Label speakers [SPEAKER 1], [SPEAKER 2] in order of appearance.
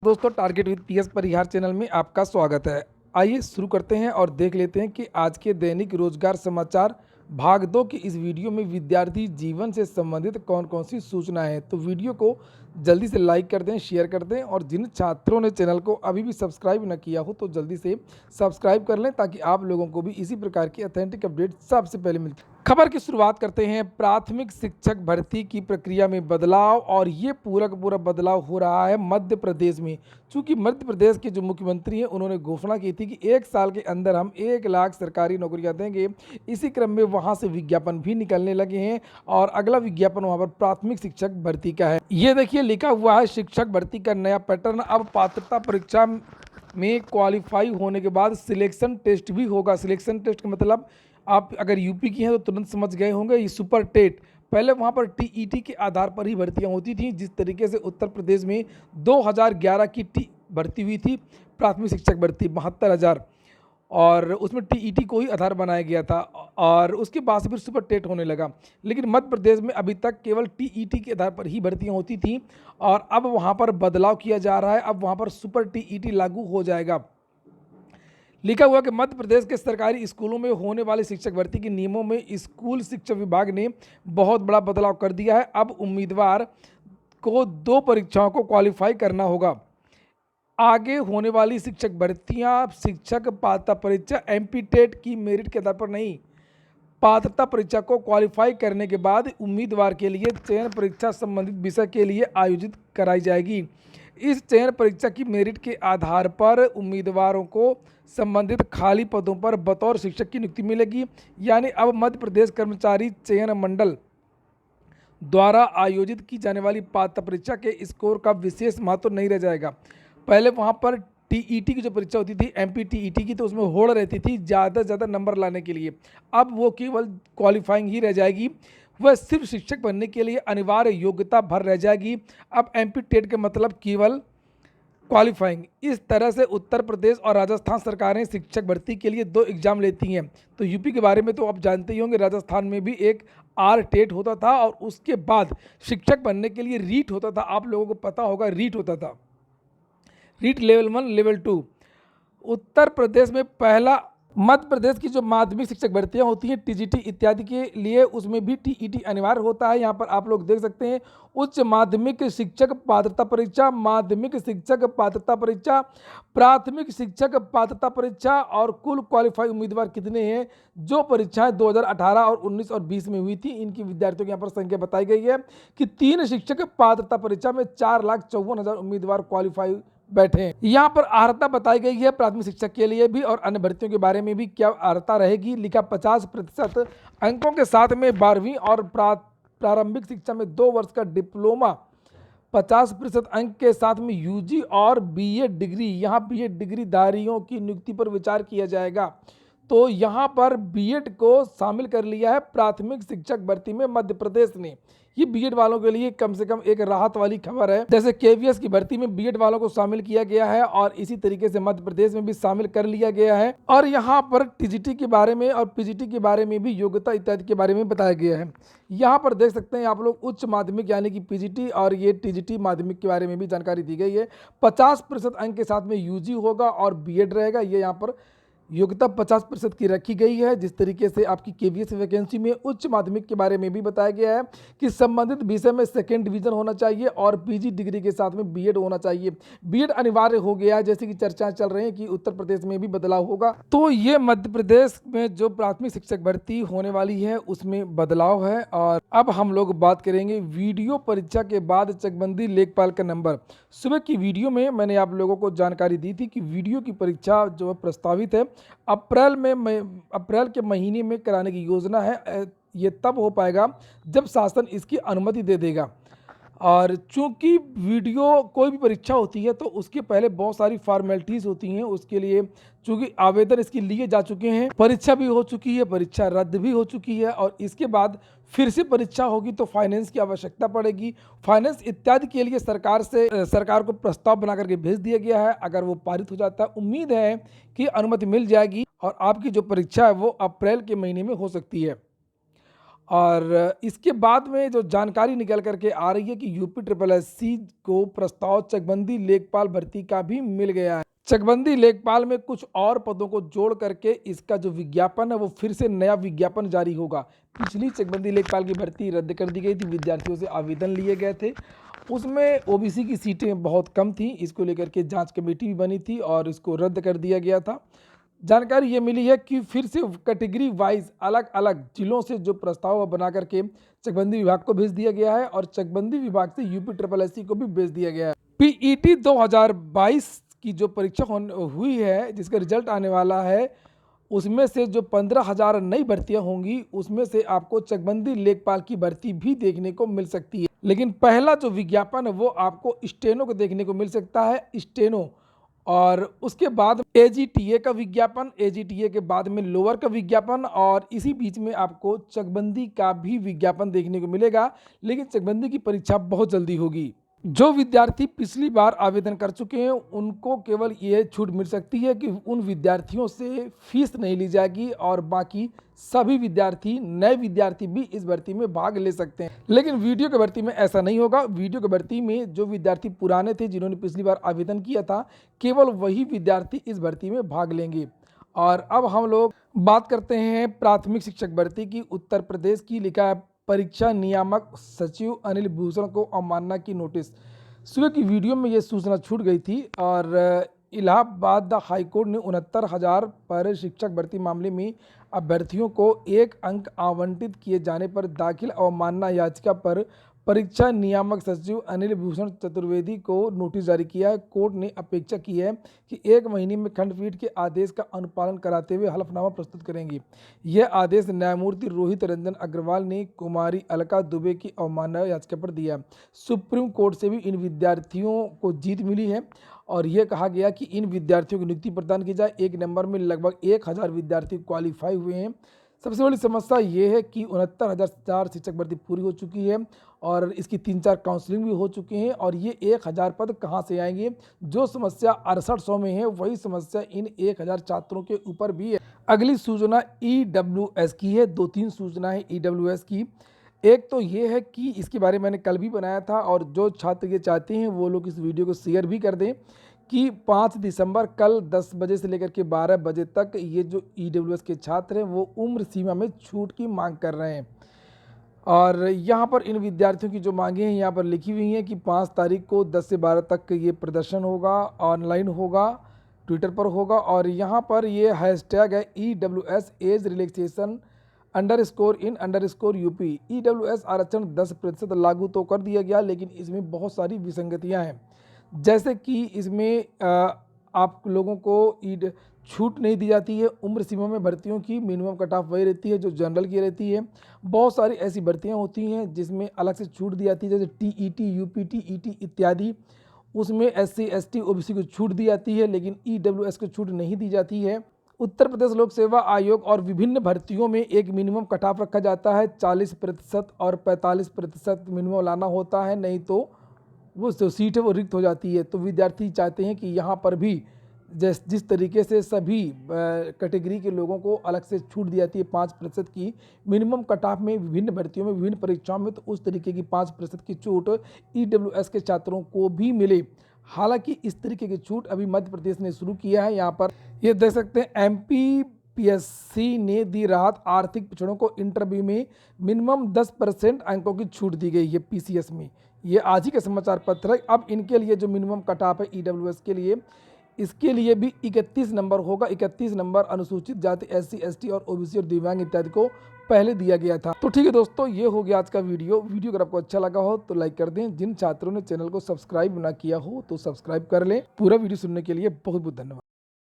[SPEAKER 1] दोस्तों, target with PS Parihar channel में आपका स्वागत है। आइए शुरू करते हैं और देख लेते हैं कि आज के दैनिक रोजगार समाचार भाग 2 की इस वीडियो में विद्यार्थी जीवन से संबंधित कौन कौन सी सूचनाएं हैं। तो वीडियो को जल्दी से लाइक कर दें, शेयर कर दें और जिन छात्रों ने चैनल को अभी भी सब्सक्राइब न किया हो तो जल्दी से सब्सक्राइब कर लें ताकि आप लोगों को भी इसी प्रकार की ऑथेंटिक अपडेट सबसे पहले मिलती। खबर की शुरुआत करते हैं। प्राथमिक शिक्षक भर्ती की प्रक्रिया में बदलाव, और ये पूरा का पूरा बदलाव हो रहा है मध्य प्रदेश में। चूंकि मध्य प्रदेश के जो मुख्यमंत्री हैं उन्होंने घोषणा की थी कि 1 साल के अंदर हम 1 लाख सरकारी नौकरियां देंगे। इसी क्रम में वहां से विज्ञापन भी निकलने लगे हैं और अगला विज्ञापन वहां पर प्राथमिक शिक्षक भर्ती का है। ये देखिए लिखा हुआ है शिक्षक भर्ती का नया पैटर्न। अब पात्रता परीक्षा में क्वालिफाई होने के बाद सिलेक्शन टेस्ट भी होगा। सिलेक्शन टेस्ट का मतलब आप अगर यूपी की हैं तो तुरंत समझ गए होंगे, ये सुपर टेट। पहले वहाँ पर टीईटी के आधार पर ही भर्तियाँ होती थी। जिस तरीके से उत्तर प्रदेश में 2011 की भर्ती हुई थी, प्राथमिक शिक्षक भर्ती 72,000, और उसमें टीईटी को ही आधार बनाया गया था और उसके बाद से फिर सुपर टेट होने लगा। लेकिन मध्य प्रदेश में अभी तक केवल टीईटी के आधार पर ही भर्तियाँ होती थी और अब वहाँ पर बदलाव किया जा रहा है। अब वहाँ पर सुपर टीईटी लागू हो जाएगा। लिखा हुआ कि मध्य प्रदेश के सरकारी स्कूलों में होने वाली शिक्षक भर्ती के नियमों में स्कूल शिक्षा विभाग ने बहुत बड़ा बदलाव कर दिया है। अब उम्मीदवार को 2 परीक्षाओं को क्वालिफाई करना होगा। आगे होने वाली शिक्षक भर्तियां शिक्षक पात्रता परीक्षा एमपी टेट की मेरिट के आधार पर नहीं, पात्रता परीक्षा को क्वालिफाई करने के बाद उम्मीदवार के लिए चयन परीक्षा संबंधित विषय के लिए आयोजित कराई जाएगी। इस चयन परीक्षा की मेरिट के आधार पर उम्मीदवारों को संबंधित खाली पदों पर बतौर शिक्षक की नियुक्ति मिलेगी। यानी अब मध्य प्रदेश कर्मचारी चयन मंडल द्वारा आयोजित की जाने वाली पात्रता परीक्षा के स्कोर का विशेष महत्व नहीं रह जाएगा। पहले वहाँ पर टीईटी की जो परीक्षा होती थी, एमपी टीईटी की, तो उसमें होड़ रहती थी ज़्यादा से ज़्यादा नंबर लाने के लिए। अब वो केवल क्वालिफाइंग ही रह जाएगी। वह सिर्फ शिक्षक बनने के लिए अनिवार्य योग्यता भर रह जाएगी। अब एमपी टेट का मतलब केवल क्वालिफाइंग। इस तरह से उत्तर प्रदेश और राजस्थान सरकारें शिक्षक भर्ती के लिए 2 एग्जाम लेती हैं। तो यूपी के बारे में तो आप जानते ही होंगे, राजस्थान में भी एक आर टेट होता था और उसके बाद शिक्षक बनने के लिए रीट होता था। आप लोगों को पता होगा, रीट होता था, रीट लेवल 1 लेवल 2। उत्तर प्रदेश में पहला, मध्य प्रदेश की जो माध्यमिक शिक्षक भर्तियां होती हैं टीजीटी इत्यादि के लिए, उसमें भी टीईटी अनिवार्य होता है। यहाँ पर आप लोग देख सकते हैं उच्च माध्यमिक शिक्षक पात्रता परीक्षा, माध्यमिक शिक्षक पात्रता परीक्षा, प्राथमिक शिक्षक पात्रता परीक्षा और कुल क्वालिफाई उम्मीदवार कितने हैं। जो परीक्षाएं 2018 और 19 और 20 में हुई थी, इनकी विद्यार्थियों की यहाँ पर संख्या बताई गई है कि 3 शिक्षक पात्रता परीक्षा में 4,54,000 उम्मीदवार क्वालिफाई बैठे हैं। यहाँ पर अर्हता बताई गई है प्राथमिक शिक्षक के लिए भी और अन्य भर्तियों के बारे में भी क्या अर्हता रहेगी। लिखा 50% अंकों के साथ में 12वीं और प्रारंभिक शिक्षा में 2 वर्ष का डिप्लोमा, 50% अंक के साथ में यूजी और बीएड डिग्री। यहाँ बीएड डिग्री धारियों की नियुक्ति पर विचार किया जाएगा। तो यहाँ पर बीएड को शामिल कर लिया है प्राथमिक शिक्षक भर्ती में मध्य प्रदेश ने। ये बीएड वालों के लिए कम से कम एक राहत वाली खबर है। जैसे केवीएस की भर्ती में बीएड वालों को शामिल किया गया है और इसी तरीके से मध्य प्रदेश में भी शामिल कर लिया गया है। और यहाँ पर टीजीटी के बारे में और पीजीटी के बारे में भी योग्यता इत्यादि के बारे में बताया गया है। यहाँ पर देख सकते हैं आप लोग उच्च माध्यमिक यानी कि पीजीटी और ये टीजीटी माध्यमिक के बारे में भी जानकारी दी गई है। 50% अंक के साथ में यूजी होगा और बीएड रहेगा। ये यहाँ पर योग्यता 50% की रखी गई है। जिस तरीके से आपकी केवीएस वैकेंसी में उच्च माध्यमिक के बारे में भी बताया गया है कि संबंधित विषय में 2nd डिवीजन होना चाहिए और पीजी डिग्री के साथ में बीएड होना चाहिए। बीएड अनिवार्य हो गया है, जैसे कि चर्चाएं चल रही हैं कि उत्तर प्रदेश में भी बदलाव होगा। तो ये मध्य प्रदेश में जो प्राथमिक शिक्षक भर्ती होने वाली है उसमें बदलाव है। और अब हम लोग बात करेंगे वीडियो परीक्षा के बाद चकबंदी लेखपाल का नंबर। सुबह की वीडियो में मैंने आप लोगों को जानकारी दी थी कि वीडियो की परीक्षा जो प्रस्तावित है अप्रैल के महीने में कराने की योजना है। ये तब हो पाएगा जब शासन इसकी अनुमति दे देगा। और चूंकि वीडियो कोई भी परीक्षा होती है तो उसके पहले बहुत सारी फॉर्मेलिटीज़ होती हैं। उसके लिए चूंकि आवेदन इसके लिए जा चुके हैं, परीक्षा भी हो चुकी है, परीक्षा रद्द भी हो चुकी है और इसके बाद फिर से परीक्षा होगी तो फाइनेंस की आवश्यकता पड़ेगी। फाइनेंस इत्यादि के लिए सरकार को प्रस्ताव बना करके भेज दिया गया है। अगर वो पारित हो जाता है, उम्मीद है कि अनुमति मिल जाएगी और आपकी जो परीक्षा है वो अप्रैल के महीने में हो सकती है। और इसके बाद में जो जानकारी निकल करके आ रही है कि यूपी ट्रिपल एससी को प्रस्ताव चकबंदी लेखपाल भर्ती का भी मिल गया है। चकबंदी लेखपाल में कुछ और पदों को जोड़ करके इसका जो विज्ञापन है वो फिर से नया विज्ञापन जारी होगा। पिछली चकबंदी लेखपाल की भर्ती रद्द कर दी गई थी, विद्यार्थियों से आवेदन लिए गए थे, उसमें ओबीसी की सीटें बहुत कम थी, इसको लेकर के जांच कमेटी भी बनी थी और इसको रद्द कर दिया गया था। जानकारी ये मिली है कि फिर से कैटेगरी वाइज अलग अलग जिलों से जो प्रस्ताव बना करके चकबंदी विभाग को भेज दिया गया है और चकबंदी विभाग से यूपी ट्रिपल एससी को भी भेज दिया गया है। पीईटी 2022 की जो परीक्षा हुई है, जिसका रिजल्ट आने वाला है, उसमें से जो 15,000 नई भर्तियां होंगी उसमें से आपको चकबंदी लेखपाल की भर्ती भी देखने को मिल सकती है। लेकिन पहला जो विज्ञापन है वो आपको स्टेनो को देखने को मिल सकता है, स्टेनो। और उसके बाद एजीटीए का विज्ञापन, एजीटीए के बाद में लोअर का विज्ञापन और इसी बीच में आपको चकबंदी का भी विज्ञापन देखने को मिलेगा। लेकिन चकबंदी की परीक्षा बहुत जल्दी होगी। जो विद्यार्थी पिछली बार आवेदन कर चुके हैं उनको केवल ये छूट मिल सकती है कि उन विद्यार्थियों से फीस नहीं ली जाएगी और बाकी सभी विद्यार्थी, नए विद्यार्थी भी इस भर्ती में भाग ले सकते हैं। लेकिन वीडियो की भर्ती में ऐसा नहीं होगा। वीडियो की भर्ती में जो विद्यार्थी पुराने थे, जिन्होंने पिछली बार आवेदन किया था, केवल वही विद्यार्थी इस भर्ती में भाग लेंगे। और अब हम लोग बात करते हैं प्राथमिक शिक्षक भर्ती की। उत्तर प्रदेश की लिखा है परीक्षा नियामक सचिव अनिल भूषण को अवमानना की नोटिस। सुबह की वीडियो में ये सूचना छूट गई थी और इलाहाबाद हाईकोर्ट ने 69,000 पर शिक्षक भर्ती मामले में अभ्यर्थियों को 1 अंक आवंटित किए जाने पर दाखिल अवमानना याचिका पर परीक्षा नियामक सचिव अनिल भूषण चतुर्वेदी को नोटिस जारी किया है। कोर्ट ने अपेक्षा की है कि 1 महीने में खंडपीठ के आदेश का अनुपालन कराते हुए हलफनामा प्रस्तुत करेंगे। यह आदेश न्यायमूर्ति रोहित रंजन अग्रवाल ने कुमारी अलका दुबे की अवमानना याचिका पर दिया। सुप्रीम कोर्ट से भी इन विद्यार्थियों को जीत मिली है और यह कहा गया कि इन विद्यार्थियों को नियुक्ति प्रदान की जाए। 1 नंबर में लगभग 1,000 विद्यार्थी क्वालिफाई हुए हैं। सबसे बड़ी समस्या ये है कि 69,004 शिक्षक भर्ती पूरी हो चुकी है और इसकी 3-4 काउंसलिंग भी हो चुकी हैं और ये 1,000 पद कहाँ से आएंगे। जो समस्या 6800 में है वही समस्या इन 1,000 छात्रों के ऊपर भी है। अगली सूचना ईडब्ल्यूएस की है। 2-3 सूचना है ईडब्ल्यूएस की। एक तो ये है कि इसके बारे में मैंने कल भी बनाया था और जो छात्र ये चाहते हैं वो लोग इस वीडियो को शेयर भी कर दें कि 5 दिसंबर कल 10 बजे से लेकर के 12 बजे तक ये जो ईडब्ल्यूएस के छात्र हैं वो उम्र सीमा में छूट की मांग कर रहे हैं। और यहाँ पर इन विद्यार्थियों की जो मांगे हैं यहाँ पर लिखी हुई हैं कि 5 तारीख को 10 से 12 तक ये प्रदर्शन होगा, ऑनलाइन होगा, ट्विटर पर होगा और यहाँ पर ये हैशटैग है EWS age relaxation _in_UP। EWS आरक्षण 10% लागू तो कर दिया गया, लेकिन इसमें बहुत सारी विसंगतियाँ हैं। जैसे कि इसमें आप लोगों को छूट नहीं दी जाती है। उम्र सीमा में भर्तियों की मिनिमम कट ऑफ वही रहती है जो जनरल की रहती है। बहुत सारी ऐसी भर्तियां होती हैं जिसमें अलग से छूट दी जाती है, जैसे टीईटी, यूपीटी, ईटी इत्यादि। उसमें SC ST OBC को छूट दी जाती है, लेकिन EWS को छूट नहीं दी जाती है। उत्तर प्रदेश लोक सेवा आयोग और विभिन्न भर्तियों में एक मिनिमम कट ऑफ रखा जाता है। 40% और 45% मिनिमम लाना होता है, नहीं तो वो जो सीट है वो रिक्त हो जाती है। तो विद्यार्थी चाहते हैं कि यहाँ पर भी जिस तरीके से सभी कैटेगरी के लोगों को अलग से छूट दी जाती है 5% की मिनिमम कट ऑफ में विभिन्न भर्तियों में, विभिन्न परीक्षाओं में, तो उस तरीके की 5% की छूट EWS के छात्रों को भी मिले। हालांकि इस तरीके की छूट अभी मध्य प्रदेश ने शुरू किया है। यहाँ पर ये देख सकते हैं MPPSC ने दी राहत। आर्थिक पिछड़ों को इंटरव्यू में मिनिमम 10% अंकों की छूट दी गई है PCS में। ये आज ही का समाचार पत्र है। अब इनके लिए जो मिनिमम कट ऑफ है EWS के लिए, इसके लिए भी 31 नंबर होगा। 31 नंबर अनुसूचित जाति, SC ST और OBC और दिव्यांग इत्यादि को पहले दिया गया था। तो ठीक है दोस्तों, ये हो गया आज का वीडियो। अगर आपको अच्छा लगा हो तो लाइक कर दें। जिन छात्रों ने चैनल को सब्सक्राइब ना किया हो तो सब्सक्राइब कर लें। पूरा वीडियो सुनने के लिए बहुत बहुत धन्यवाद।